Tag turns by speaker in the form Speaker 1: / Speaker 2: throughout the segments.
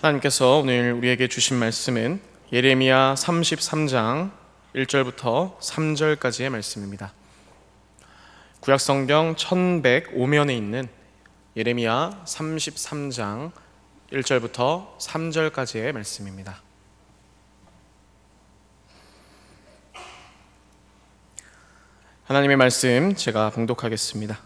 Speaker 1: 하나님께서 오늘 우리에게 주신 말씀은 예레미야 33장 1절부터 3절까지의 말씀입니다. 구약성경 1105면에 있는 예레미야 33장 1절부터 3절까지의 말씀입니다. 하나님의 말씀 제가 봉독하겠습니다.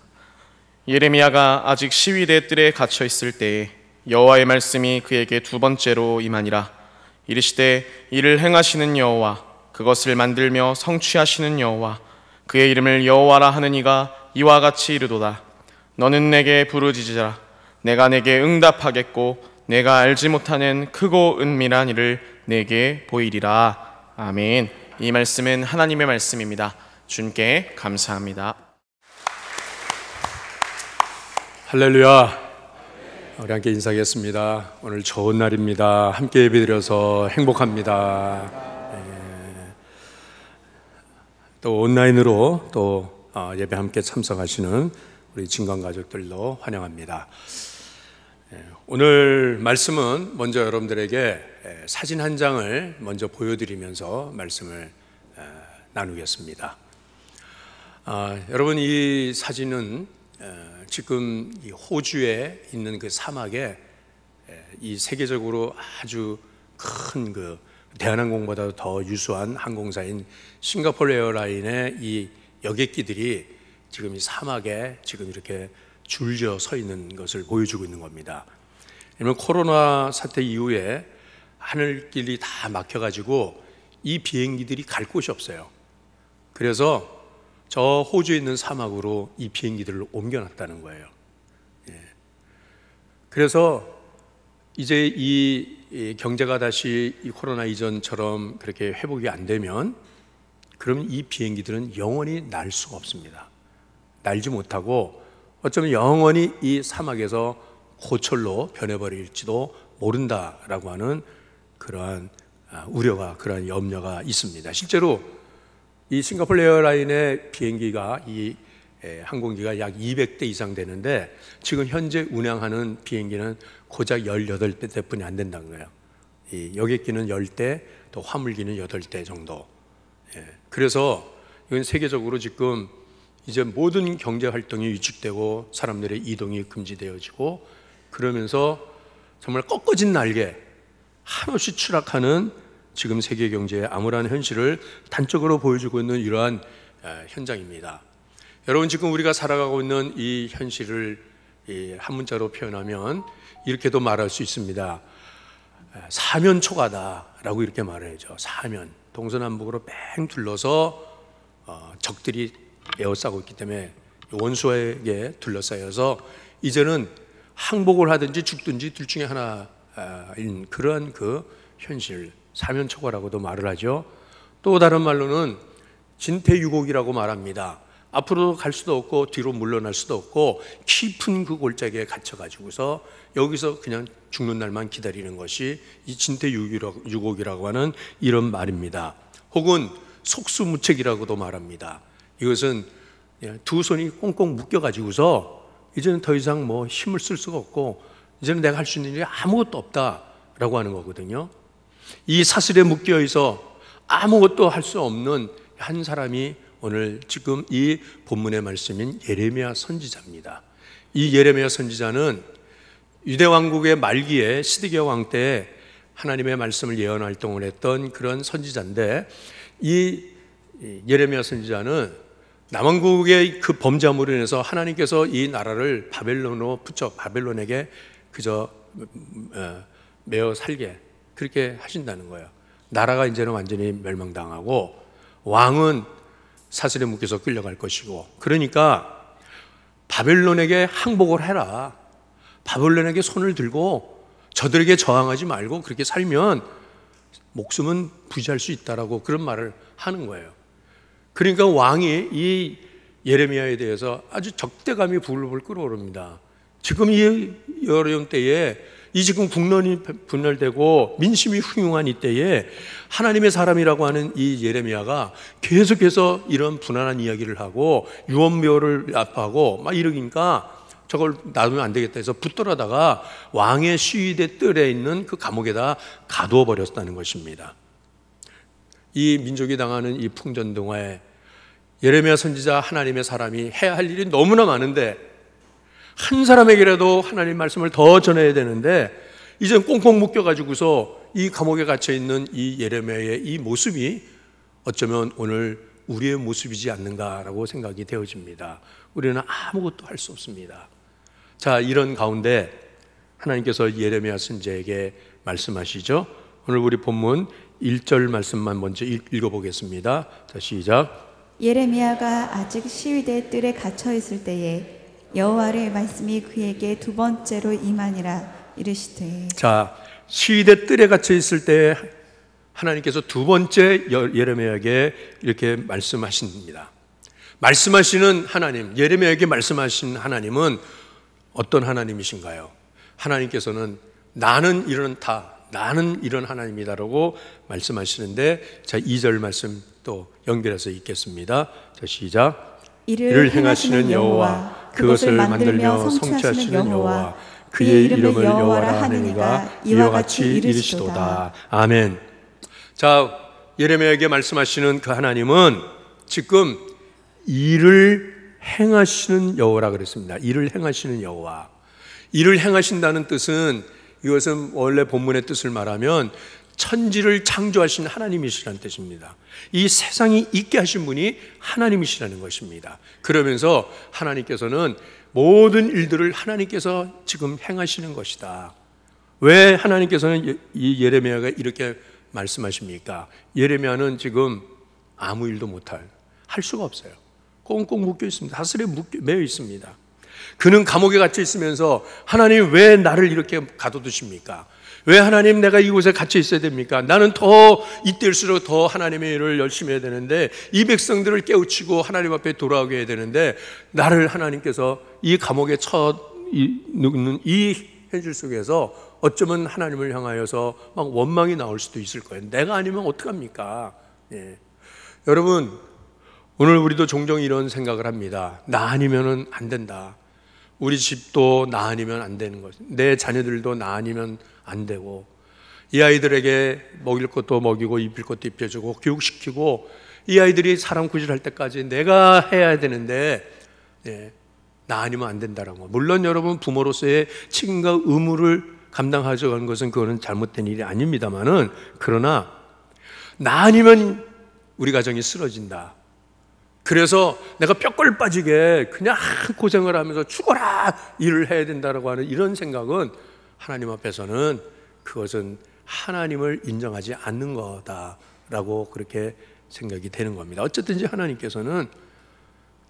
Speaker 1: 예레미야가 아직 시위대 뜰에 갇혀 있을 때에 여호와의 말씀이 그에게 두 번째로 임하니라. 이르시되 이를 행하시는 여호와, 그것을 만들며 성취하시는 여호와, 그의 이름을 여호와라 하는 이가 이와 같이 이르도다. 너는 내게 부르짖으라. 내가 내게 응답하겠고 내가 알지 못하는 크고 은밀한 일을 내게 보이리라. 아멘. 이 말씀은 하나님의 말씀입니다. 주님께 감사합니다.
Speaker 2: 할렐루야. 우리 함께 인사하겠습니다. 오늘 좋은 날입니다. 함께 예배드려서 행복합니다. 또 온라인으로 또 예배 함께 참석하시는 우리 진광 가족들도 환영합니다. 오늘 말씀은 먼저 여러분들에게 사진 한 장을 먼저 보여드리면서 말씀을 나누겠습니다. 여러분, 이 사진은 지금 이 호주에 있는 그 사막에 이 세계적으로 아주 큰 그 대한항공보다 더 유수한 항공사인 싱가포르 에어라인의 이 여객기들이 지금 이 사막에 지금 이렇게 줄져 서 있는 것을 보여주고 있는 겁니다. 왜냐면 코로나 사태 이후에 하늘길이 다 막혀가지고 이 비행기들이 갈 곳이 없어요. 그래서 저 호주에 있는 사막으로 이 비행기들을 옮겨놨다는 거예요. 그래서 이제 이 경제가 다시 이 코로나 이전처럼 그렇게 회복이 안 되면 그럼 이 비행기들은 영원히 날 수가 없습니다. 날지 못하고 어쩌면 영원히 이 사막에서 고철로 변해버릴지도 모른다라고 하는 그러한 우려가, 그러한 염려가 있습니다. 실제로 이 싱가포르 에어라인의 비행기가 이 항공기가 약 200대 이상 되는데 지금 현재 운항하는 비행기는 고작 18대뿐이 안 된다는 거예요. 이 여객기는 10대, 또 화물기는 8대 정도. 그래서 이건 세계적으로 지금 이제 모든 경제 활동이 위축되고 사람들의 이동이 금지되어지고 그러면서 정말 꺾어진 날개, 한없이 추락하는 지금 세계 경제의 암울한 현실을 단적으로 보여주고 있는 이러한 현장입니다. 여러분, 지금 우리가 살아가고 있는 이 현실을 한 문자로 표현하면 이렇게도 말할 수 있습니다. 사면초가다라고 이렇게 말해야죠. 사면, 동서남북으로 뺑 둘러서 적들이 에워싸고 있기 때문에 원수에게 둘러싸여서 이제는 항복을 하든지 죽든지 둘 중에 하나인 그러한 그 현실, 사면초가라고도 말을 하죠. 또 다른 말로는 진퇴유곡이라고 말합니다. 앞으로 갈 수도 없고 뒤로 물러날 수도 없고 깊은 그 골짜기에 갇혀가지고서 여기서 그냥 죽는 날만 기다리는 것이 이 진퇴유곡이라고 하는 이런 말입니다. 혹은 속수무책이라고도 말합니다. 이것은 두 손이 꽁꽁 묶여가지고서 이제는 더 이상 뭐 힘을 쓸 수가 없고 이제는 내가 할 수 있는 일이 아무것도 없다라고 하는 거거든요. 이 사슬에 묶여 있어 아무것도 할 수 없는 한 사람이 오늘 지금 이 본문의 말씀인 예레미야 선지자입니다. 이 예레미야 선지자는 유대 왕국의 말기에 시드기야 왕 때 하나님의 말씀을 예언 활동을 했던 그런 선지자인데 이 예레미야 선지자는 남왕국의 그 범죄함으로 인해서 하나님께서 이 나라를 바벨론으로 붙여 바벨론에게 그저 매어 살게 그렇게 하신다는 거예요. 나라가 이제는 완전히 멸망당하고 왕은 사슬에 묶여서 끌려갈 것이고, 그러니까 바벨론에게 항복을 해라. 바벨론에게 손을 들고 저들에게 저항하지 말고 그렇게 살면 목숨은 부지할 수 있다라고 그런 말을 하는 거예요. 그러니까 왕이 이 예레미야에 대해서 아주 적대감이 불불 끓어오릅니다. 지금 이 어려운 때에 이 지금 국론이 분열되고 민심이 흉흉한 이때에 하나님의 사람이라고 하는 이 예레미야가 계속해서 이런 분한한 이야기를 하고 유언묘를 아파하고 막 이러니까 저걸 놔두면 안 되겠다 해서 붙들어다가 왕의 시위대 뜰에 있는 그 감옥에다 가두어 버렸다는 것입니다. 이 민족이 당하는 이 풍전등화에 예레미야 선지자, 하나님의 사람이 해야 할 일이 너무나 많은데, 한 사람에게라도 하나님 말씀을 더 전해야 되는데, 이젠 꽁꽁 묶여가지고서 이 감옥에 갇혀있는 이 예레미야의 이 모습이 어쩌면 오늘 우리의 모습이지 않는가라고 생각이 되어집니다. 우리는 아무것도 할 수 없습니다. 자, 이런 가운데 하나님께서 예레미야 선지자에게 말씀하시죠. 오늘 우리 본문 1절 말씀만 먼저 읽어보겠습니다. 자, 시작.
Speaker 3: 예레미야가 아직 시위대 뜰에 갇혀 있을 때에 여호와의 말씀이 그에게 두 번째로 임하니라 이르시되. 자,
Speaker 2: 시위대 뜰에 갇혀 있을 때 하나님께서 두 번째 예레미야에게 이렇게 말씀하십니다. 말씀하시는 하나님, 예레미야에게 말씀하신 하나님은 어떤 하나님이신가요? 하나님께서는 나는 이런 하나님이다라고 말씀하시는데, 자, 2절 말씀 또 연결해서 읽겠습니다. 자, 시작.
Speaker 3: 이를 행하시는 여호와, 그것을 만들며 성취하시는 여호와, 그의 이름을 여호와라 하느니가 이와 같이 이르시도다.
Speaker 2: 아멘. 자, 예레미야에게 말씀하시는 그 하나님은 지금 일을 행하시는 여호와라 그랬습니다. 일을 행하시는 여호와. 일을 행하신다는 뜻은, 이것은 원래 본문의 뜻을 말하면 천지를 창조하신 하나님이시라는 뜻입니다. 이 세상이 있게 하신 분이 하나님이시라는 것입니다. 그러면서 하나님께서는 모든 일들을 하나님께서 지금 행하시는 것이다. 왜 하나님께서는 이 예레미야가 이렇게 말씀하십니까? 예레미야는 지금 아무 일도 할 수가 없어요. 꽁꽁 묶여 있습니다. 사슬에 매여 있습니다. 그는 감옥에 갇혀 있으면서 하나님 왜 나를 이렇게 가둬두십니까? 왜 하나님 내가 이곳에 갇혀 있어야 됩니까? 나는 더 이때일수록 더 하나님의 일을 열심히 해야 되는데, 이 백성들을 깨우치고 하나님 앞에 돌아오게 해야 되는데, 나를 하나님께서 이 감옥에 눕는 이 현실 속에서 어쩌면 하나님을 향하여서 막 원망이 나올 수도 있을 거예요. 내가 아니면 어떡합니까? 예. 여러분, 오늘 우리도 종종 이런 생각을 합니다. 나 아니면은 안 된다. 우리 집도 나 아니면 안 되는 것, 내 자녀들도 나 아니면 안 되고, 이 아이들에게 먹일 것도 먹이고 입힐 것도 입혀주고 교육시키고, 이 아이들이 사람 구실할 때까지 내가 해야 되는데, 예, 나 아니면 안 된다는 거. 물론 여러분, 부모로서의 책임과 의무를 감당하려고 하는 것은 그거는 잘못된 일이 아닙니다만은, 그러나 나 아니면 우리 가정이 쓰러진다. 그래서 내가 뼈골 빠지게 그냥 고생을 하면서 죽어라 일을 해야 된다라고 하는 이런 생각은 하나님 앞에서는 그것은 하나님을 인정하지 않는 거다라고 그렇게 생각이 되는 겁니다. 어쨌든지 하나님께서는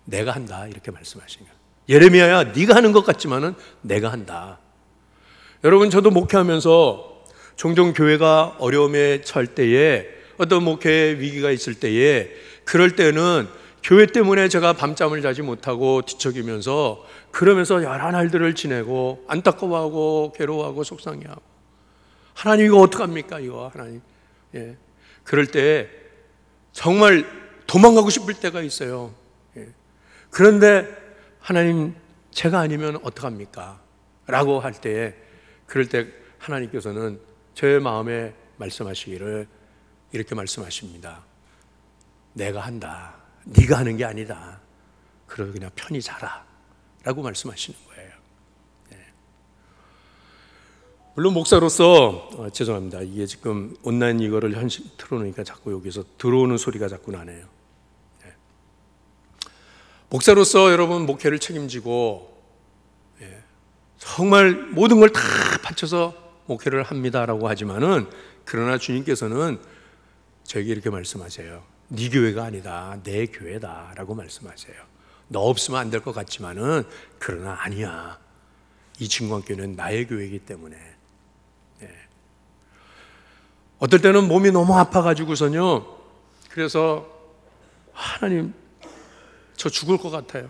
Speaker 2: 내가 한다 이렇게 말씀하시는 거예요. 예레미야야, 네가 하는 것 같지만은 내가 한다. 여러분, 저도 목회하면서 종종 교회가 어려움에 처할 때에, 어떤 목회의 위기가 있을 때에, 그럴 때는 교회 때문에 제가 밤잠을 자지 못하고 뒤척이면서, 그러면서 여러 날들을 지내고 안타까워하고 괴로워하고 속상해하고, 하나님 이거 어떡합니까 이거 하나님. 예. 그럴 때 정말 도망가고 싶을 때가 있어요. 예. 그런데 하나님 제가 아니면 어떡합니까? 라고 할 때에, 그럴 때 하나님께서는 제 마음에 말씀하시기를 이렇게 말씀하십니다. 내가 한다. 네가 하는 게 아니다. 그러고 그냥 편히 자라 라고 말씀하시는 거예요. 네. 물론 목사로서 죄송합니다. 이게 지금 온라인 이거를 틀어놓으니까 자꾸 여기서 들어오는 소리가 자꾸 나네요. 네. 목사로서 여러분 목회를 책임지고, 네, 정말 모든 걸 다 바쳐서 목회를 합니다라고 하지만은, 그러나 주님께서는 저에게 이렇게 말씀하세요. 네 교회가 아니다, 내 교회다 라고 말씀하세요. 너 없으면 안 될 것 같지만은, 그러나 아니야, 이 진광교회는 나의 교회이기 때문에. 네. 어떨 때는 몸이 너무 아파가지고서요, 그래서 하나님 저 죽을 것 같아요.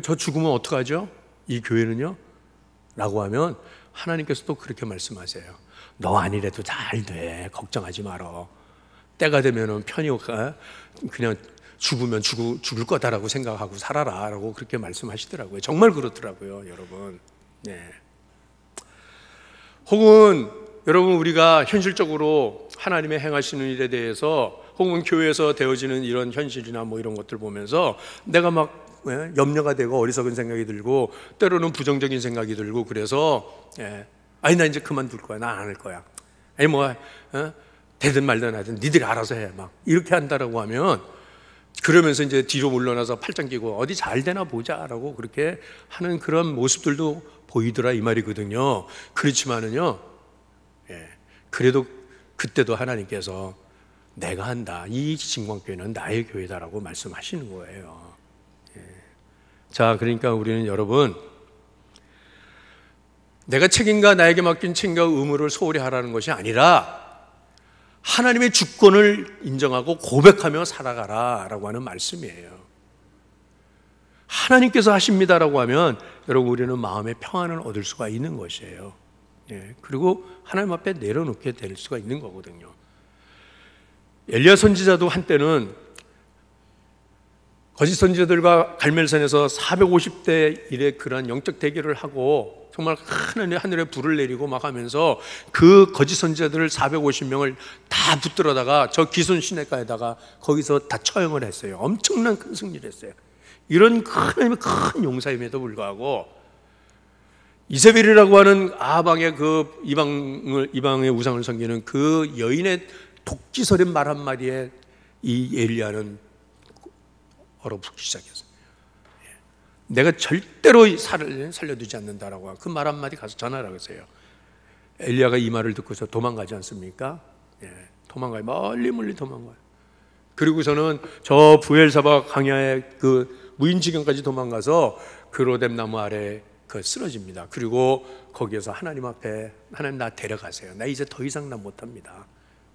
Speaker 2: 저 죽으면 어떡하죠? 이 교회는요? 라고 하면 하나님께서 또 그렇게 말씀하세요. 너 아니래도 잘 돼, 걱정하지 말어. 때가 되면은 편히 그냥 죽으면 죽을 거다라고 생각하고 살아라라고 그렇게 말씀하시더라고요. 정말 그렇더라고요, 여러분. 네. 혹은 여러분, 우리가 현실적으로 하나님의 행하시는 일에 대해서 혹은 교회에서 되어지는 이런 현실이나 뭐 이런 것들 보면서 내가 막 염려가 되고 어리석은 생각이 들고 때로는 부정적인 생각이 들고 그래서 아니 나 이제 그만둘 거야, 나 안 할 거야, 아니 뭐 되든 말든 하든 니들이 알아서 해, 막 이렇게 한다라고 하면, 그러면서 이제 뒤로 물러나서 팔짱 끼고 어디 잘 되나 보자라고 그렇게 하는 그런 모습들도 보이더라 이 말이거든요. 그렇지만은요, 그래도 그때도 하나님께서 내가 한다, 이 진광교회는 나의 교회다라고 말씀하시는 거예요. 자, 그러니까 우리는 여러분, 내가 책임과 나에게 맡긴 책임과 의무를 소홀히 하라는 것이 아니라 하나님의 주권을 인정하고 고백하며 살아가라라고 하는 말씀이에요. 하나님께서 하십니다라고 하면 여러분, 우리는 마음의 평안을 얻을 수가 있는 것이에요. 그리고 하나님 앞에 내려놓게 될 수가 있는 거거든요. 엘리야 선지자도 한때는 거짓 선지자들과 갈멜산에서 450대 1의 그러한 영적 대결을 하고 정말 하늘에 불을 내리고 막 하면서 그 거짓 선지자들을 450명을 다 붙들어다가 저 기손 시내가에다가 거기서 다 처형을 했어요. 엄청난 큰 승리를 했어요. 이런 하나님의 큰 용사임에도 불구하고 이세벨이라고 하는 아방의 그 이방의 우상을 섬기는 그 여인의 독지설인 말 한마디에 이 엘리야는 얼어붙기 시작했어요. 내가 절대로 살려두지 않는다라고 그 말 한마디 가서 전하라고 했어요. 엘리야가 이 말을 듣고서 도망가지 않습니까? 도망가요. 멀리 도망가요. 그리고서는 저 부엘사바 강야의 그 무인지경까지 도망가서 그 로뎀 나무 아래 쓰러집니다. 그리고 거기에서 하나님 앞에, 하나님 나 데려가세요, 나 이제 더 이상 나 못합니다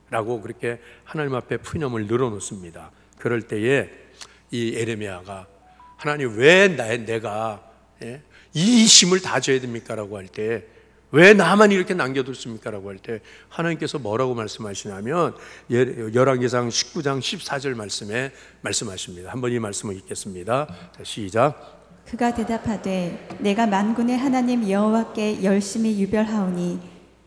Speaker 2: 라고 그렇게 하나님 앞에 푸념을 늘어놓습니다. 그럴 때에 이 에레미야가 하나님 왜 내가 이 힘을 다 줘야 됩니까? 라고 할 때, 왜 나만 이렇게 남겨뒀습니까? 라고 할 때 하나님께서 뭐라고 말씀하시냐면 열왕기상 19장 14절 말씀에 말씀하십니다. 한번 이 말씀을 읽겠습니다. 자, 시작.
Speaker 3: 그가 대답하되 내가 만군의 하나님 여호와께 열심히 유별하오니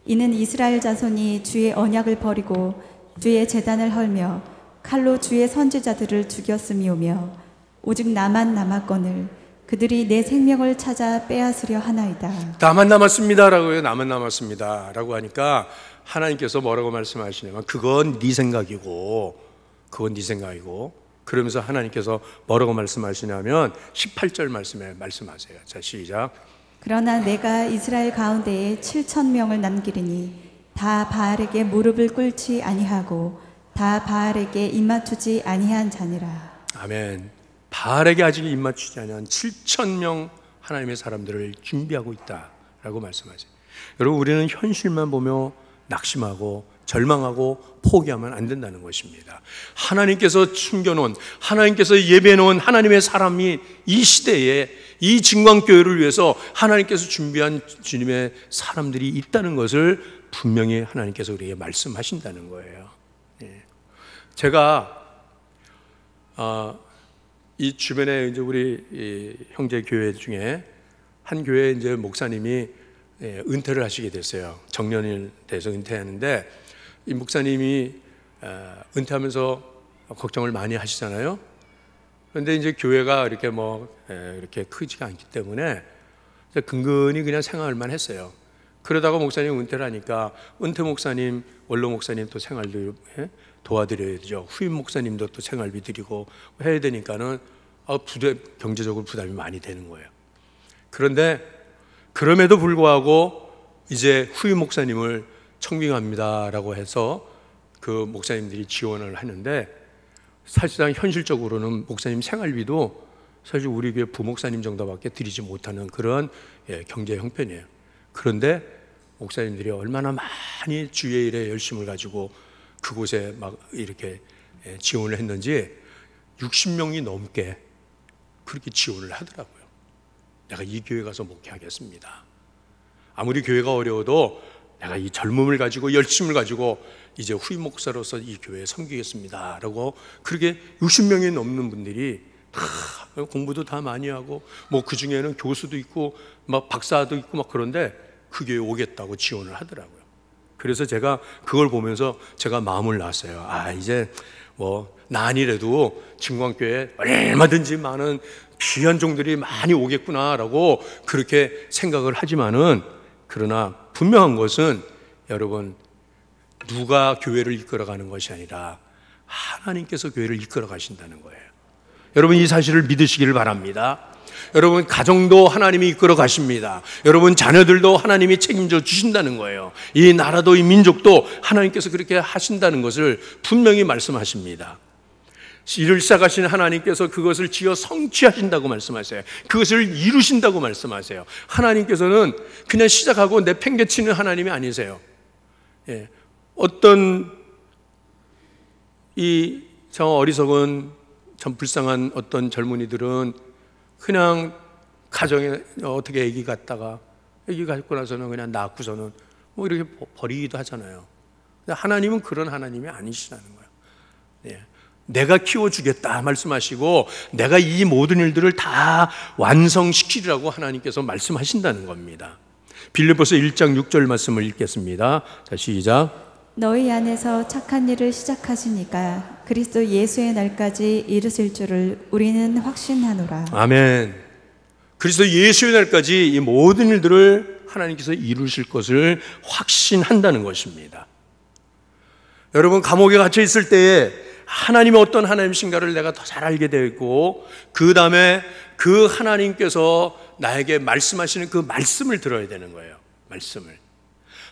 Speaker 3: 이는 이스라엘 자손이 주의 언약을 버리고 주의 제단을 헐며 칼로 주의 선지자들을 죽였음이오며 오직 나만 남았거늘 그들이 내 생명을 찾아 빼앗으려 하나이다.
Speaker 2: 나만 남았습니다라고요. 나만 남았습니다라고 하니까 하나님께서 뭐라고 말씀하시냐면 그건 네 생각이고 그러면서 하나님께서 뭐라고 말씀하시냐면 18절 말씀에 말씀하세요. 자, 시작.
Speaker 3: 그러나 내가 이스라엘 가운데에 7,000명을 남기리니 다 바알에게 무릎을 꿇지 아니하고 다 바알에게 입맞추지 아니한 자니라.
Speaker 2: 아멘. 바알에게 아직 입맞추지 아니한 7,000명 하나님의 사람들을 준비하고 있다라고 말씀하세요. 여러분, 우리는 현실만 보며 낙심하고 절망하고 포기하면 안 된다는 것입니다. 하나님께서 숨겨놓은, 하나님께서 예배해놓은 하나님의 사람이 이 시대에 이 진광교회를 위해서 하나님께서 준비한 주님의 사람들이 있다는 것을 분명히 하나님께서 우리에게 말씀하신다는 거예요. 제가 이 주변에 이제 우리 이 형제 교회 중에 한 교회 이제 목사님이 은퇴를 하시게 됐어요. 정년이 돼서 은퇴하는데 이 목사님이 은퇴하면서 걱정을 많이 하시잖아요. 그런데 이제 교회가 이렇게 이렇게 크지가 않기 때문에 근근히 그냥 생활만 했어요. 그러다가 목사님 은퇴를 하니까 은퇴 목사님, 원로 목사님 또 생활도 도와드려야 되죠. 후임 목사님도 또 생활비 드리고 해야 되니까는 경제적으로 부담이 많이 되는 거예요. 그런데 그럼에도 불구하고 이제 후임 목사님을 청빙합니다라고 해서 그 목사님들이 지원을 하는데 사실상 현실적으로는 목사님 생활비도 사실 우리 교회 부목사님 정도밖에 드리지 못하는 그런 경제 형편이에요. 그런데 목사님들이 얼마나 많이 주의 일에 열심을 가지고 그곳에 막 이렇게 지원을 했는지 60명이 넘게 그렇게 지원을 하더라고요. 내가 이 교회 가서 목회하겠습니다. 아무리 교회가 어려워도 내가 이 젊음을 가지고 열심을 가지고 이제 후임 목사로서 이 교회에 섬기겠습니다 라고 그렇게 60명이 넘는 분들이 다 공부도 다 많이 하고 뭐 그 중에는 교수도 있고 막 박사도 있고 막 그런데 그 교회에 오겠다고 지원을 하더라고요. 그래서 제가 그걸 보면서 제가 마음을 놨어요. 아, 이제 뭐 나 아니래도 진광교회에 얼마든지 많은 귀한 종들이 많이 오겠구나라고 그렇게 생각을 하지만은, 그러나 분명한 것은 여러분, 누가 교회를 이끌어가는 것이 아니라 하나님께서 교회를 이끌어 가신다는 거예요. 여러분, 이 사실을 믿으시기를 바랍니다. 여러분, 가정도 하나님이 이끌어 가십니다. 여러분 자녀들도 하나님이 책임져 주신다는 거예요. 이 나라도 이 민족도 하나님께서 그렇게 하신다는 것을 분명히 말씀하십니다. 일을 시작하신 하나님께서 그것을 지어 성취하신다고 말씀하세요. 그것을 이루신다고 말씀하세요. 하나님께서는 그냥 시작하고 내팽개치는 하나님이 아니세요. 예. 어떤 이 참 어리석은 참 불쌍한 어떤 젊은이들은 그냥 가정에 어떻게 아기 갖다가 아기 갖고 나서는 그냥 낳고서는 뭐 이렇게 버리기도 하잖아요. 근데 하나님은 그런 하나님이 아니시라는 거예요. 예. 내가 키워주겠다 말씀하시고 내가 이 모든 일들을 다 완성시키리라고 하나님께서 말씀하신다는 겁니다. 빌립보서 1장 6절 말씀을 읽겠습니다. 자, 시작.
Speaker 3: 너희 안에서 착한 일을 시작하시니까 그리스도 예수의 날까지 이르실 줄을 우리는 확신하노라.
Speaker 2: 아멘. 그리스도 예수의 날까지 이 모든 일들을 하나님께서 이루실 것을 확신한다는 것입니다. 여러분, 감옥에 갇혀 있을 때에 하나님이 어떤 하나님이신가를 내가 더 잘 알게 되고, 그 다음에 그 하나님께서 나에게 말씀하시는 그 말씀을 들어야 되는 거예요. 말씀을.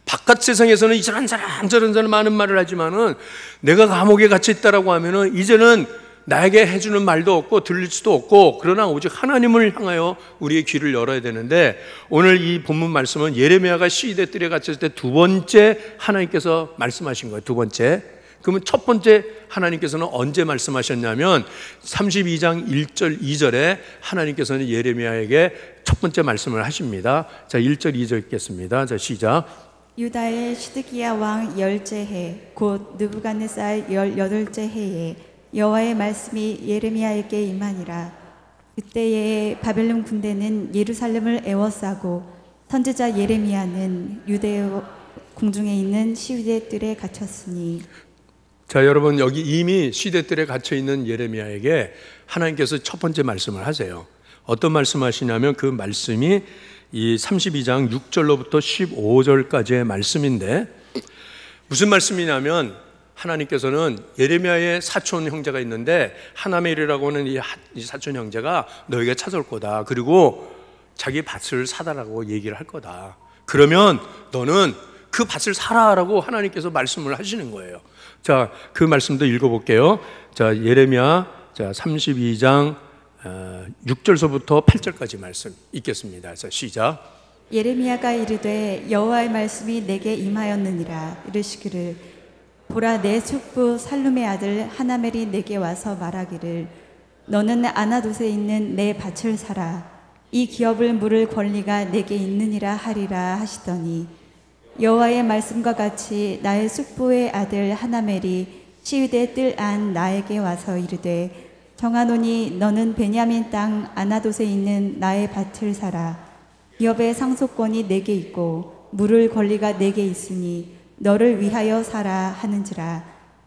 Speaker 2: 바깥 세상에서는 이런 사람 저런 사람 많은 말을 하지만은 내가 감옥에 갇혀 있다라고 하면은 이제는 나에게 해주는 말도 없고 들릴 수도 없고, 그러나 오직 하나님을 향하여 우리의 귀를 열어야 되는데, 오늘 이 본문 말씀은 예레미야가 시대 뜰에 갇혔을 때 두 번째 하나님께서 말씀하신 거예요. 두 번째. 그러면 첫 번째 하나님께서는 언제 말씀하셨냐면 32장 1절 2절에 하나님께서는 예레미야에게 첫 번째 말씀을 하십니다. 자, 1절 2절 읽겠습니다. 자, 시작.
Speaker 3: 유다의 시드기야 왕 열째 해 곧 느부갓네살 18째 해에 여호와의 말씀이 예레미야에게 임하니라. 그때에 바벨론 군대는 예루살렘을 에워싸고 선지자 예레미야는 유대 궁중에 있는 시위대 뜰에 갇혔으니.
Speaker 2: 자, 여러분, 여기 이미 시대뜰에 갇혀 있는 예레미야에게 하나님께서 첫 번째 말씀을 하세요. 어떤 말씀하시냐면 그 말씀이 이 32장 6절로부터 15절까지의 말씀인데, 무슨 말씀이냐면 하나님께서는 예레미야의 사촌 형제가 있는데 하나멜이라고 하는 이 사촌 형제가 너희가 찾아올 거다. 그리고 자기 밭을 사달라고 얘기를 할 거다. 그러면 너는 그 밭을 사라라고 하나님께서 말씀을 하시는 거예요. 자, 그 말씀도 읽어볼게요. 자, 예레미야 32장 6절서부터 8절까지 말씀 읽겠습니다. 자, 시작.
Speaker 3: 예레미야가 이르되 여호와의 말씀이 내게 임하였느니라. 이르시기를 보라, 내 숙부 살룸의 아들 하나멜이 내게 와서 말하기를 너는 아나돗에 있는 내 밭을 사라. 이 기업을 물을 권리가 내게 있느니라 하리라 하시더니, 여호와의 말씀과 같이 나의 숙부의 아들 하나멜이 시위대 뜰 안 나에게 와서 이르되 정하노니 너는 베냐민 땅 아나돗에 있는 나의 밭을 사라. 기업의 상속권이 내게 있고 물을 권리가 내게 있으니 너를 위하여 사라 하는지라.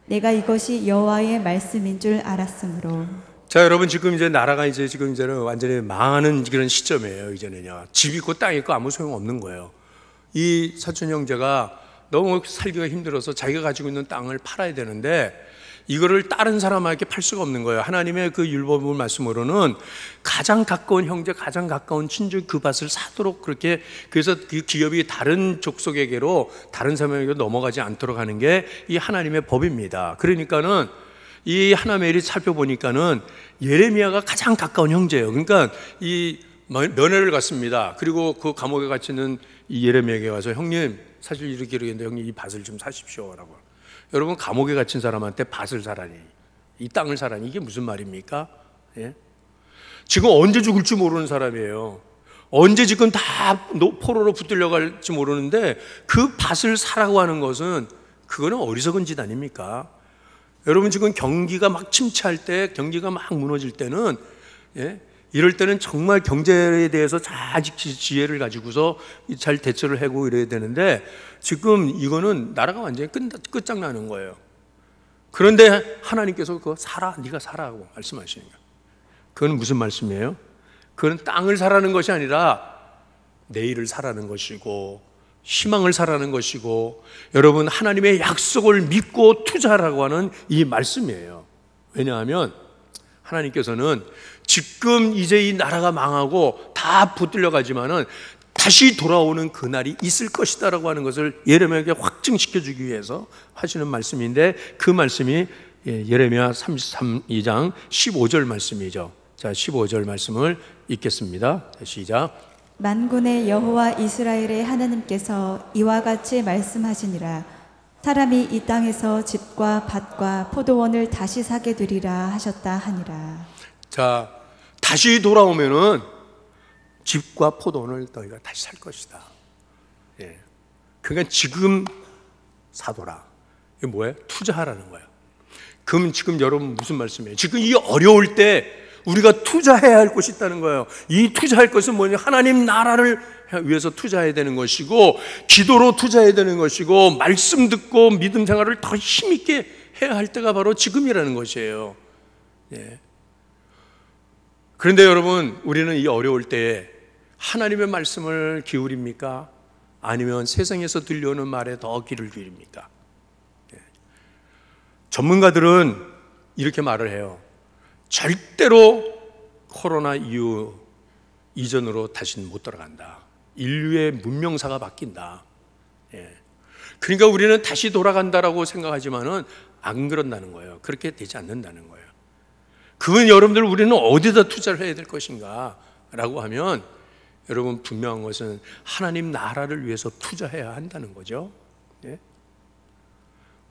Speaker 3: 내가 이것이 여호와의 말씀인 줄 알았으므로.
Speaker 2: 자, 여러분, 지금 이제 나라가 지금 이제는 완전히 망하는 그런 시점이에요. 이제는요, 집 있고 땅 있고 아무 소용 없는 거예요. 이 사촌 형제가 너무 살기가 힘들어서 자기가 가지고 있는 땅을 팔아야 되는데 이거를 다른 사람에게 팔 수가 없는 거예요. 하나님의 그 율법 말씀으로는 가장 가까운 형제, 가장 가까운 친족 그 밭을 사도록, 그렇게, 그래서 그 기업이 다른 족속에게로, 다른 사람에게로 넘어가지 않도록 하는 게 이 하나님의 법입니다. 그러니까는 이 하나멜이 살펴보니까는 예레미야가 가장 가까운 형제예요. 그러니까 이 면회를 갔습니다. 그리고 그 감옥에 갇히는 이 예레미야에게 와서 형님, 사실 이렇게 이러는데 형님 이 밭을 좀 사십시오라고. 여러분, 감옥에 갇힌 사람한테 밭을 사라니, 이 땅을 사라니, 이게 무슨 말입니까? 예? 지금 언제 죽을지 모르는 사람이에요. 언제 지금 다 포로로 붙들려 갈지 모르는데 그 밭을 사라고 하는 것은 그거는 어리석은 짓 아닙니까? 여러분 지금 경기가 막 침체할 때, 경기가 막 무너질 때는, 예? 이럴 때는 정말 경제에 대해서 잘 지혜를 가지고서 잘 대처를 하고 이래야 되는데 지금 이거는 나라가 완전히 끝장나는 거예요. 그런데 하나님께서 그거 사라, 네가 사라고 말씀하시는 거예요. 그건 무슨 말씀이에요? 그건 땅을 사라는 것이 아니라 내일을 사라는 것이고 희망을 사라는 것이고 여러분 하나님의 약속을 믿고 투자하라고 하는 이 말씀이에요. 왜냐하면 하나님께서는 지금 이제 이 나라가 망하고 다 붙들려 가지만은 다시 돌아오는 그날이 있을 것이다라고 하는 것을 예레미야에게 확증시켜 주기 위해서 하시는 말씀인데 그 말씀이 예레미야 32장 15절 말씀이죠. 자, 15절 말씀을 읽겠습니다. 시작.
Speaker 3: 만군의 여호와 이스라엘의 하나님께서 이와 같이 말씀하시니라. 사람이 이 땅에서 집과 밭과 포도원을 다시 사게 되리라 하셨다 하니라. 자,
Speaker 2: 다시 돌아오면은 집과 포도원을 너희가 다시 살 것이다. 예. 그러니까 지금 사둬라. 이게 뭐예요? 투자하라는 거예요. 그럼 지금 여러분 무슨 말씀이에요? 지금 이 어려울 때 우리가 투자해야 할 것이 있다는 거예요. 이 투자할 것은 뭐냐? 하나님 나라를 위해서 투자해야 되는 것이고 기도로 투자해야 되는 것이고 말씀 듣고 믿음 생활을 더 힘있게 해야 할 때가 바로 지금이라는 것이에요. 예. 그런데 여러분 우리는 이 어려울 때에 하나님의 말씀을 기울입니까? 아니면 세상에서 들려오는 말에 더 귀를 기울입니까? 예. 전문가들은 이렇게 말을 해요. 절대로 코로나 이후 이전으로 다시는 못 돌아간다. 인류의 문명사가 바뀐다. 예. 그러니까 우리는 다시 돌아간다라고 생각하지만은 안 그런다는 거예요. 그렇게 되지 않는다는 거예요. 그건 여러분들 우리는 어디다 투자를 해야 될 것인가 라고 하면 여러분 분명한 것은 하나님 나라를 위해서 투자해야 한다는 거죠. 예?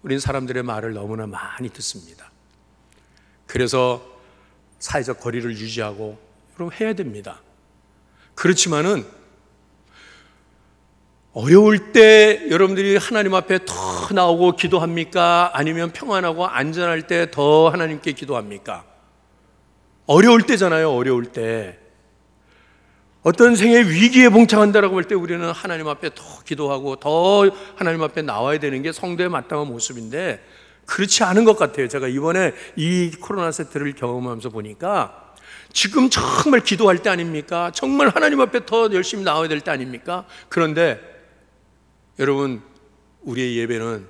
Speaker 2: 우리는 사람들의 말을 너무나 많이 듣습니다. 그래서 사회적 거리를 유지하고 여러분 해야 됩니다. 그렇지만은 어려울 때 여러분들이 하나님 앞에 더 나오고 기도합니까? 아니면 평안하고 안전할 때 더 하나님께 기도합니까? 어려울 때잖아요. 어려울 때 어떤 생의 위기에 봉착한다라고 할 때 우리는 하나님 앞에 더 기도하고 더 하나님 앞에 나와야 되는 게 성도의 마땅한 모습인데 그렇지 않은 것 같아요. 제가 이번에 이 코로나 사태를 경험하면서 보니까 지금 정말 기도할 때 아닙니까? 정말 하나님 앞에 더 열심히 나와야 될 때 아닙니까? 그런데 여러분 우리의 예배는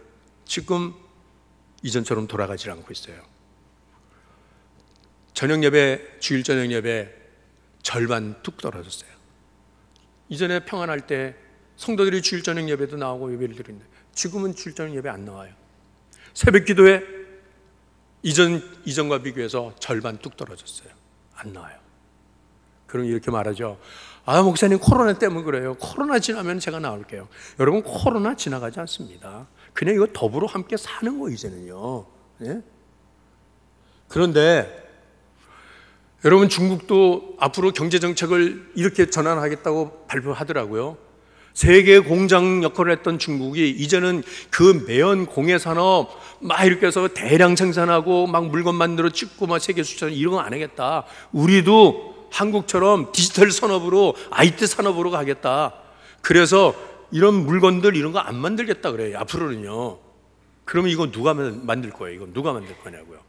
Speaker 2: 지금 이전처럼 돌아가지 않고 있어요. 저녁 예배, 주일 저녁 예배 절반 뚝 떨어졌어요. 이전에 평안할 때 성도들이 주일 저녁 예배도 나오고 예배를 드리는데 지금은 주일 저녁 예배 안 나와요. 새벽 기도회 이전과 비교해서 절반 뚝 떨어졌어요. 안 나와요. 그럼 이렇게 말하죠. 아, 목사님 코로나 때문에 그래요. 코로나 지나면 제가 나올게요. 여러분 코로나 지나가지 않습니다. 그냥 이거 더불어 함께 사는 거 이제는요. 예? 그런데 여러분 중국도 앞으로 경제정책을 이렇게 전환하겠다고 발표하더라고요. 세계 공장 역할을 했던 중국이 이제는 그 매연 공예산업 막 이렇게 해서 대량 생산하고 막 물건 만들어 찍고 막 세계 수출 이런 거 안 하겠다. 우리도 한국처럼 디지털 산업으로 IT 산업으로 가겠다. 그래서 이런 물건들 이런 거 안 만들겠다 그래요. 앞으로는요. 그러면 이거 누가 만들 거예요? 이거 누가 만들 거냐고요.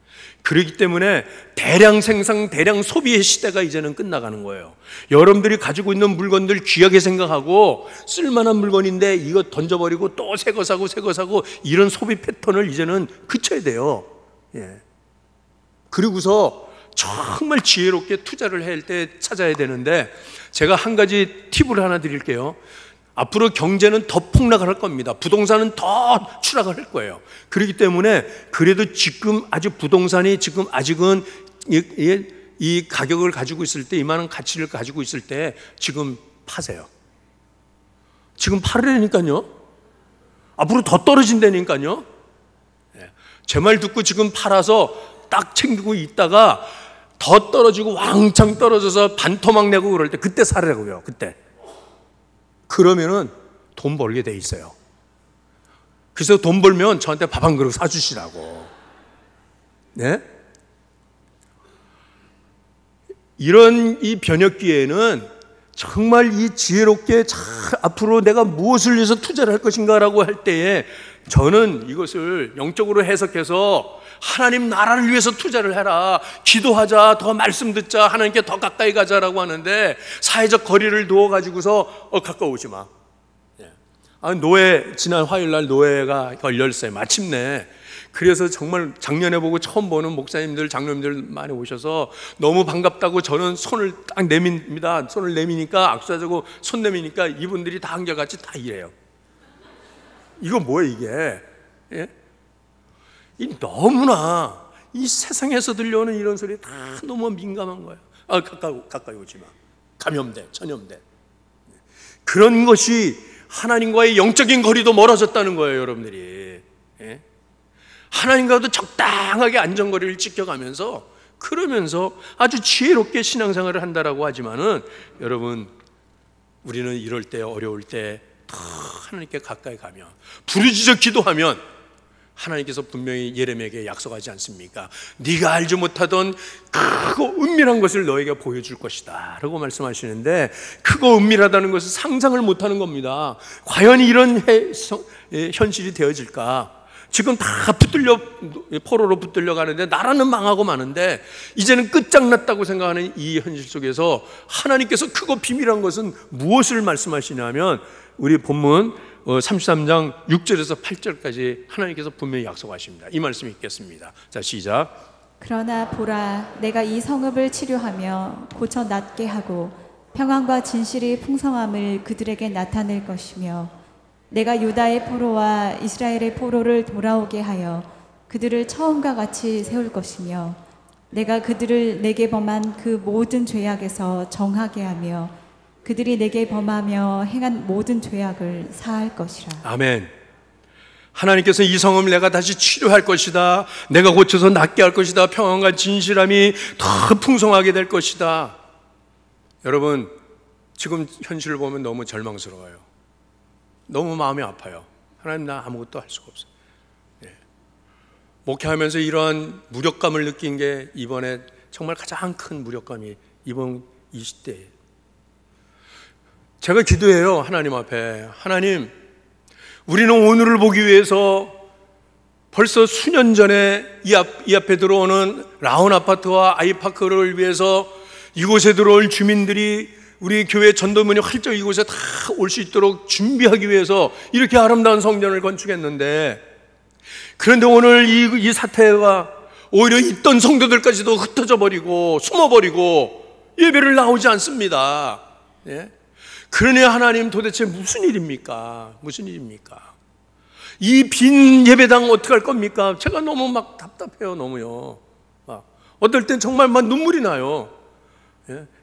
Speaker 2: 그렇기 때문에 대량 생산, 대량 소비의 시대가 이제는 끝나가는 거예요. 여러분들이 가지고 있는 물건들 귀하게 생각하고 쓸만한 물건인데 이거 던져버리고 또 새 거 사고 새 거 사고 이런 소비 패턴을 이제는 그쳐야 돼요. 예. 그리고서 정말 지혜롭게 투자를 할 때 찾아야 되는데 제가 한 가지 팁을 하나 드릴게요. 앞으로 경제는 더 폭락을 할 겁니다. 부동산은 더 추락을 할 거예요. 그렇기 때문에 그래도 지금 아주 부동산이 지금 아직은 이 가격을 가지고 있을 때 이만한 가치를 가지고 있을 때 지금 파세요. 지금 팔으라니까요. 앞으로 더 떨어진다니까요. 제 말 듣고 지금 팔아서 딱 챙기고 있다가 더 떨어지고 왕창 떨어져서 반토막 내고 그럴 때 그때 사라고요. 그때. 그러면은 돈 벌게 돼 있어요. 그래서 돈 벌면 저한테 밥 한 그릇 사주시라고. 네? 이런 이 변혁기에는 정말 이 지혜롭게 앞으로 내가 무엇을 위해서 투자를 할 것인가라고 할 때에 저는 이것을 영적으로 해석해서 하나님 나라를 위해서 투자를 해라, 기도하자, 더 말씀 듣자, 하나님께 더 가까이 가자라고 하는데 사회적 거리를 두어가지고서 가까우지 마. 노예, 지난 화요일날 노예가 열렸어요. 마침내. 그래서 정말 작년에 보고 처음 보는 목사님들, 장로님들 많이 오셔서 너무 반갑다고 저는 손을 딱 내밉니다. 손을 내미니까 악수하자고 손 내미니까 이분들이 다 한결같이 다 이래요. 이거 뭐예요 이게? 예? 이 너무나 이 세상에서 들려오는 이런 소리 다 너무 민감한 거예요. 가까이 오지 마. 감염돼, 전염돼. 그런 것이 하나님과의 영적인 거리도 멀어졌다는 거예요, 여러분들이. 예? 하나님과도 적당하게 안전거리를 지켜가면서 그러면서 아주 지혜롭게 신앙생활을 한다라고 하지만은 여러분, 우리는 이럴 때, 어려울 때 더 하나님께 가까이 가면, 부르짖어 기도하면 하나님께서 분명히 예레미야에게 약속하지 않습니까? 네가 알지 못하던 크고 은밀한 것을 너에게 보여줄 것이다 라고 말씀하시는데, 크고 은밀하다는 것은 상상을 못하는 겁니다. 과연 이런 현실이 되어질까? 지금 다 포로로 붙들려 가는데 나라는 망하고 마는데 이제는 끝장났다고 생각하는 이 현실 속에서 하나님께서 크고 비밀한 것은 무엇을 말씀하시냐면, 우리 본문 33장 6절에서 8절까지 하나님께서 분명히 약속하십니다. 이 말씀 읽겠습니다. 자, 시작.
Speaker 3: 그러나 보라, 내가 이 성읍을 치료하며 고쳐 낫게 하고 평안과 진실이 풍성함을 그들에게 나타낼 것이며, 내가 유다의 포로와 이스라엘의 포로를 돌아오게 하여 그들을 처음과 같이 세울 것이며, 내가 그들을 내게 범한 그 모든 죄악에서 정하게 하며 그들이 내게 범하며 행한 모든 죄악을 사할 것이라.
Speaker 2: 아멘. 하나님께서 이 성읍을 내가 다시 치료할 것이다, 내가 고쳐서 낫게 할 것이다, 평안과 진실함이 더 풍성하게 될 것이다. 여러분, 지금 현실을 보면 너무 절망스러워요. 너무 마음이 아파요. 하나님, 나 아무것도 할 수가 없어요. 네. 목회하면서 이러한 무력감을 느낀 게 이번에 정말 가장 큰 무력감이 이번 이 시대에, 제가 기도해요. 하나님 앞에, 하나님, 우리는 오늘을 보기 위해서 벌써 수년 전에 이 앞에 들어오는 라운 아파트와 아이파크를 위해서 이곳에 들어올 주민들이 우리 교회 전도문이 활짝 이곳에 다 올 수 있도록 준비하기 위해서 이렇게 아름다운 성전을 건축했는데, 그런데 오늘 이 사태가 오히려 있던 성도들까지도 흩어져 버리고 숨어버리고 예배를 나오지 않습니다. 예? 그러니 하나님, 도대체 무슨 일입니까? 무슨 일입니까? 이 빈 예배당 어떻게 할 겁니까? 제가 너무 막 답답해요. 너무요. 어떨 땐 정말 막 눈물이 나요.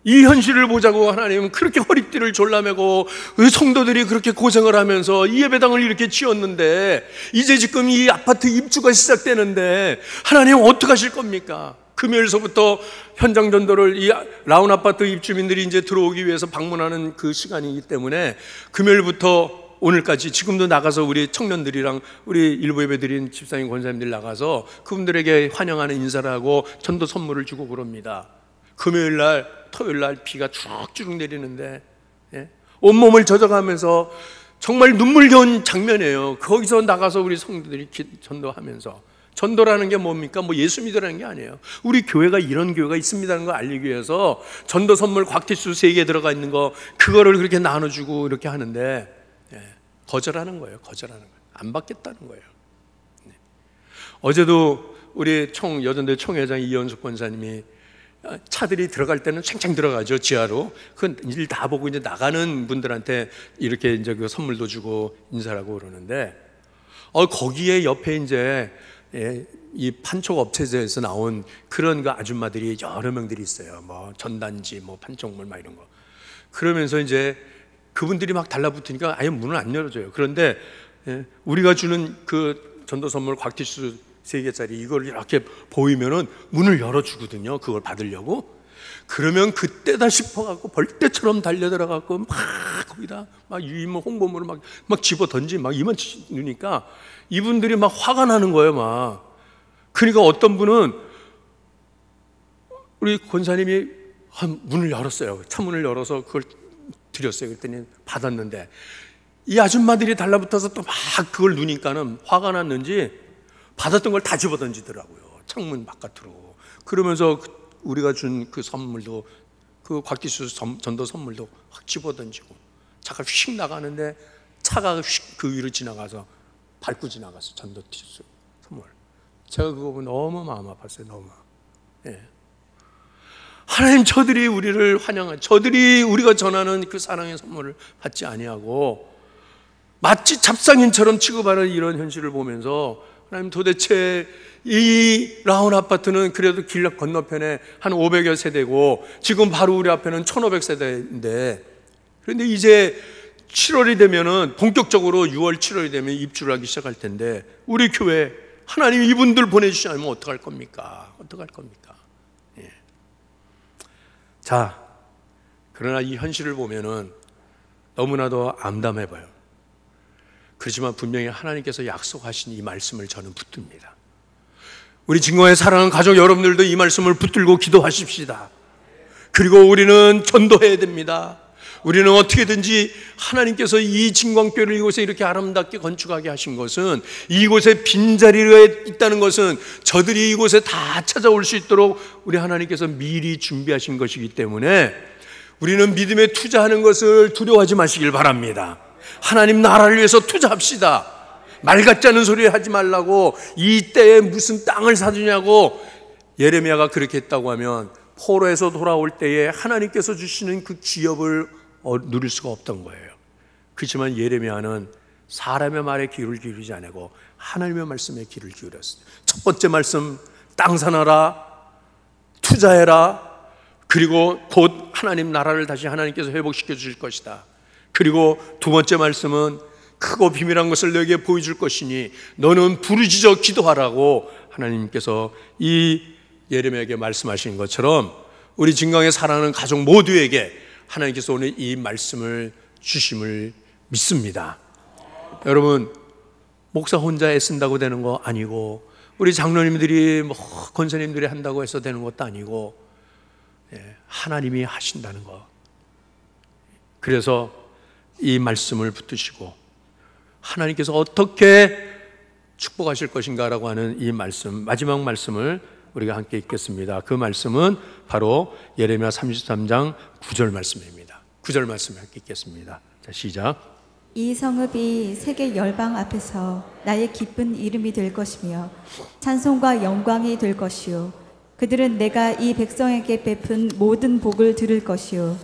Speaker 2: 이 현실을 보자고 하나님은 그렇게 허리띠를 졸라매고 성도들이 그렇게 고생을 하면서 이 예배당을 이렇게 지었는데, 이제 지금 이 아파트 입주가 시작되는데 하나님 어떻게 하실 겁니까? 금요일서부터 현장 전도를, 이 라운 아파트 입주민들이 이제 들어오기 위해서 방문하는 그 시간이기 때문에 금요일부터 오늘까지 지금도 나가서 우리 청년들이랑 우리 일부 예배드린 집사님, 권사님들 나가서 그분들에게 환영하는 인사를 하고 전도 선물을 주고 그럽니다. 금요일날, 토요일날 비가 쭉쭉 내리는데 온몸을 젖어가면서 정말 눈물겨운 장면이에요. 거기서 나가서 우리 성도들이 전도하면서, 전도라는 게 뭡니까? 뭐 예수 믿으라는 게 아니에요. 우리 교회가 이런 교회가 있습니다는 걸 알리기 위해서 전도 선물 곽티슈 3개 들어가 있는 거, 그거를 그렇게 나눠주고 이렇게 하는데 거절하는 거예요. 거절하는 거예요. 안 받겠다는 거예요. 어제도 우리 여전대 총회장 이현숙 권사님이 차들이 들어갈 때는 챙챙 들어가죠, 지하로. 그 일 다 보고 이제 나가는 분들한테 이렇게 이제 그 선물도 주고 인사하고 그러는데, 거기에 옆에 이제 이 판촉 업체에서 나온 그런 그 아줌마들이 여러 명들이 있어요. 뭐 전단지, 뭐 판촉물 막 이런 거. 그러면서 이제 그분들이 막 달라붙으니까 아예 문을 안 열어줘요. 그런데 우리가 주는 그 전도 선물 곽티슈 3개짜리 이걸 이렇게 보이면은 문을 열어주거든요. 그걸 받으려고. 그러면 그때다 싶어갖고 벌떼처럼 달려들어갖고 막 거기다 막 유인물 홍보물을 막 집어 던지 막 이만치 누니까 이분들이 막 화가 나는 거예요. 막. 그러니까 어떤 분은 우리 권사님이 문을 열었어요. 창문을 열어서 그걸 드렸어요. 그랬더니 받았는데 이 아줌마들이 달라붙어서 또 막 그걸 누니까는 화가 났는지 받았던 걸 다 집어 던지더라고요. 창문 바깥으로. 그러면서 우리가 준 그 선물도, 그 곽기수 전도 선물도 확 집어 던지고 차가 휙 나가는데 차가 휙 그 위로 지나가서 밟고 지나갔어요. 전도 티슈 선물. 제가 그거 보고 너무 마음 아팠어요. 너무. 예. 하나님, 저들이 우리를 환영한, 저들이 우리가 전하는 그 사랑의 선물을 받지 아니하고 마치 잡상인처럼 취급하는 이런 현실을 보면서 하나님, 도대체 이 라운 아파트는 그래도 길 건너편에 한 500여 세대고 지금 바로 우리 앞에는 1500세대인데, 그런데 이제 7월이 되면은 본격적으로 6월 7월이 되면 입주를 하기 시작할 텐데 우리 교회 하나님 이분들 보내주시지 않으면 어떡할 겁니까? 어떡할 겁니까? 예. 자, 그러나 이 현실을 보면은 너무나도 암담해 보여요. 그렇지만 분명히 하나님께서 약속하신 이 말씀을 저는 붙듭니다. 우리 진공의 사랑하는 가족 여러분들도 이 말씀을 붙들고 기도하십시다. 그리고 우리는 전도해야 됩니다. 우리는 어떻게든지 하나님께서 이 진광교회를 이곳에 이렇게 아름답게 건축하게 하신 것은, 이곳에 빈자리가 있다는 것은 저들이 이곳에 다 찾아올 수 있도록 우리 하나님께서 미리 준비하신 것이기 때문에 우리는 믿음에 투자하는 것을 두려워하지 마시길 바랍니다. 하나님 나라를 위해서 투자합시다. 말 같지 않은 소리 하지 말라고, 이 때에 무슨 땅을 사주냐고. 예레미야가 그렇게 했다고 하면 포로에서 돌아올 때에 하나님께서 주시는 그 기업을 누릴 수가 없던 거예요. 그렇지만 예레미야는 사람의 말에 귀를 기울이지 않고 하나님의 말씀에 귀를 기울였어요. 첫 번째 말씀, 땅 사놔라, 투자해라, 그리고 곧 하나님 나라를 다시 하나님께서 회복시켜 주실 것이다. 그리고 두 번째 말씀은 크고 비밀한 것을 너에게 보여줄 것이니 너는 부르짖어 기도하라고 하나님께서 이 예레미야에게 말씀하신 것처럼 우리 진강에 사랑하는 가족 모두에게 하나님께서 오늘 이 말씀을 주심을 믿습니다. 여러분, 목사 혼자 애쓴다고 되는 거 아니고, 우리 장로님들이 권사님들이 한다고 해서 되는 것도 아니고, 하나님이 하신다는 거. 그래서 이 말씀을 붙드시고 하나님께서 어떻게 축복하실 것인가라고 하는 이 말씀, 마지막 말씀을 우리가 함께 읽겠습니다. 그 말씀은 바로 예레미야 33장 9절 말씀입니다. 9절 말씀 함께 읽겠습니다. 자, 시작.
Speaker 3: 이 성읍이 세계 열방 앞에서 나의 기쁜 이름이 될 것이며 찬송과 영광이 될 것이요, 그들은 내가 이 백성에게 베푼 모든 복을 들을 것이요,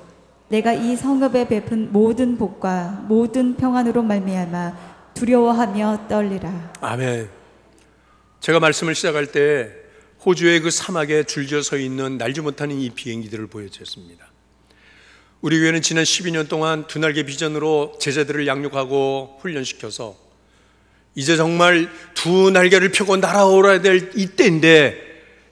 Speaker 3: 내가 이 성읍에 베푼 모든 복과 모든 평안으로 말미암아 두려워하며 떨리라.
Speaker 2: 아멘. 제가 말씀을 시작할 때 호주의 그 사막에 줄지어 서 있는 날지 못하는 이 비행기들을 보여주었습니다. 우리 교회는 지난 12년 동안 두 날개 비전으로 제자들을 양육하고 훈련시켜서 이제 정말 두 날개를 펴고 날아오라야 될 이때인데,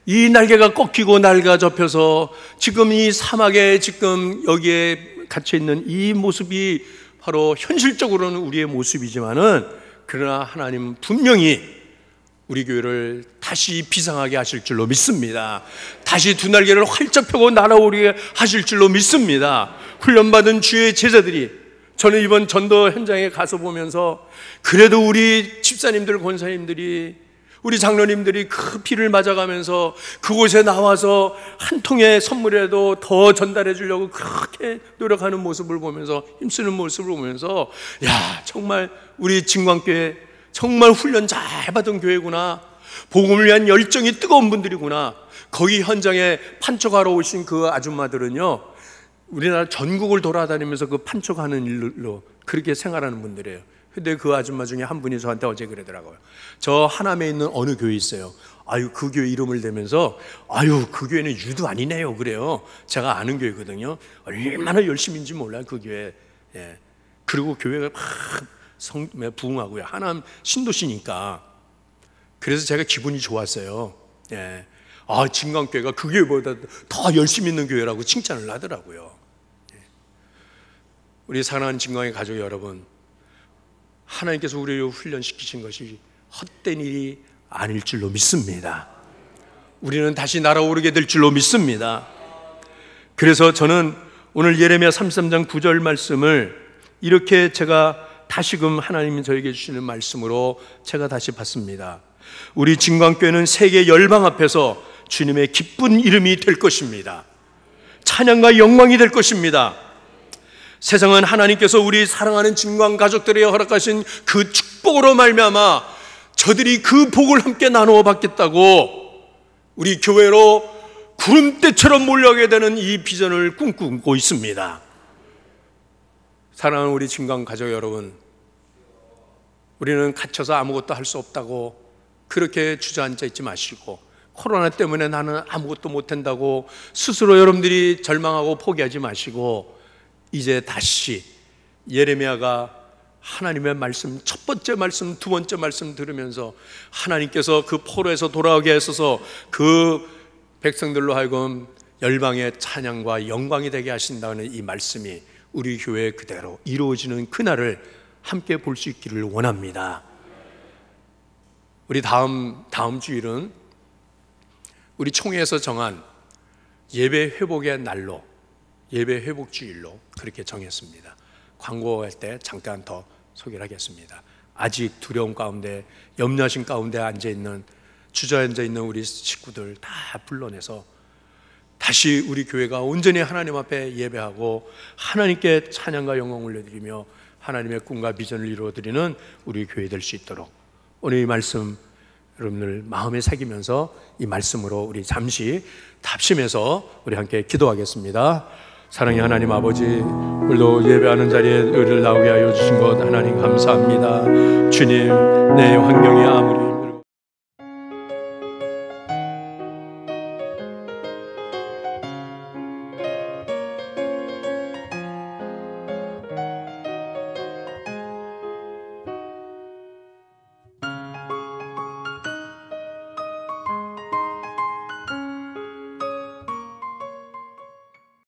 Speaker 2: 이 날개가 꺾이고 날개가 접혀서 지금 이 사막에 지금 여기에 갇혀있는 이 모습이 바로 현실적으로는 우리의 모습이지만은, 그러나 하나님은 분명히 우리 교회를 다시 비상하게 하실 줄로 믿습니다. 다시 두 날개를 활짝 펴고 날아오르게 하실 줄로 믿습니다. 훈련받은 주의 제자들이, 저는 이번 전도 현장에 가서 보면서 그래도 우리 집사님들, 권사님들이, 우리 장로님들이 그 비를 맞아가면서 그곳에 나와서 한 통의 선물이라도 더 전달해 주려고 그렇게 노력하는 모습을 보면서, 힘쓰는 모습을 보면서, 야, 정말 우리 진광교회 정말 훈련 잘 받은 교회구나, 복음을 위한 열정이 뜨거운 분들이구나. 거기 현장에 판촉하러 오신 그 아줌마들은요, 우리나라 전국을 돌아다니면서 그 판촉하는 일로 그렇게 생활하는 분들이에요. 근데 그 아줌마 중에 한 분이 저한테 어제 그러더라고요. 저 하남에 있는 어느 교회 있어요. 아유, 그 교회 이름을 대면서, 아유, 그 교회는 유도 아니네요, 그래요. 제가 아는 교회거든요. 얼마나 열심인지 몰라요, 그 교회. 예. 그리고 교회가 막 부흥하고요. 하남 신도시니까. 그래서 제가 기분이 좋았어요. 예. 아, 진강교회가 그 교회보다 더 열심히 있는 교회라고 칭찬을 하더라고요. 예. 우리 사랑하는 진강의 가족 여러분, 하나님께서 우리를 훈련시키신 것이 헛된 일이 아닐 줄로 믿습니다. 우리는 다시 날아오르게 될 줄로 믿습니다. 그래서 저는 오늘 예레미야 33장 9절 말씀을 이렇게 제가 다시금 하나님이 저에게 주시는 말씀으로 제가 다시 봤습니다. 우리 진광교회는 세계 열방 앞에서 주님의 기쁜 이름이 될 것입니다. 찬양과 영광이 될 것입니다. 세상은 하나님께서 우리 사랑하는 진광 가족들에게 허락하신 그 축복으로 말미암아 저들이 그 복을 함께 나누어 받겠다고 우리 교회로 구름대처럼 몰려오게 되는 이 비전을 꿈꾸고 있습니다. 사랑하는 우리 진광 가족 여러분, 우리는 갇혀서 아무것도 할 수 없다고 그렇게 주저앉아 있지 마시고, 코로나 때문에 나는 아무것도 못한다고 스스로 여러분들이 절망하고 포기하지 마시고, 이제 다시 예레미야가 하나님의 말씀, 첫 번째 말씀, 두 번째 말씀 들으면서 하나님께서 그 포로에서 돌아오게 하셔서 그 백성들로 하여금 열방의 찬양과 영광이 되게 하신다는 이 말씀이 우리 교회에 그대로 이루어지는 그날을 함께 볼 수 있기를 원합니다. 우리 다음 주일은 우리 총회에서 정한 예배 회복의 날로, 예배 회복 주일로 그렇게 정했습니다. 광고할 때 잠깐 더 소개를 하겠습니다. 아직 두려움 가운데, 염려심 가운데 주저앉아 있는 우리 식구들 다 불러내서 다시 우리 교회가 온전히 하나님 앞에 예배하고 하나님께 찬양과 영광을 올려드리며 하나님의 꿈과 비전을 이루어드리는 우리 교회 될 수 있도록 오늘 이 말씀 여러분들 마음에 새기면서 이 말씀으로 우리 잠시 답심해서 우리 함께 기도하겠습니다. 사랑의 하나님 아버지, 오늘도 예배하는 자리에 우리를 나오게 하여 주신 것 하나님 감사합니다. 주님, 내 환경이 아무리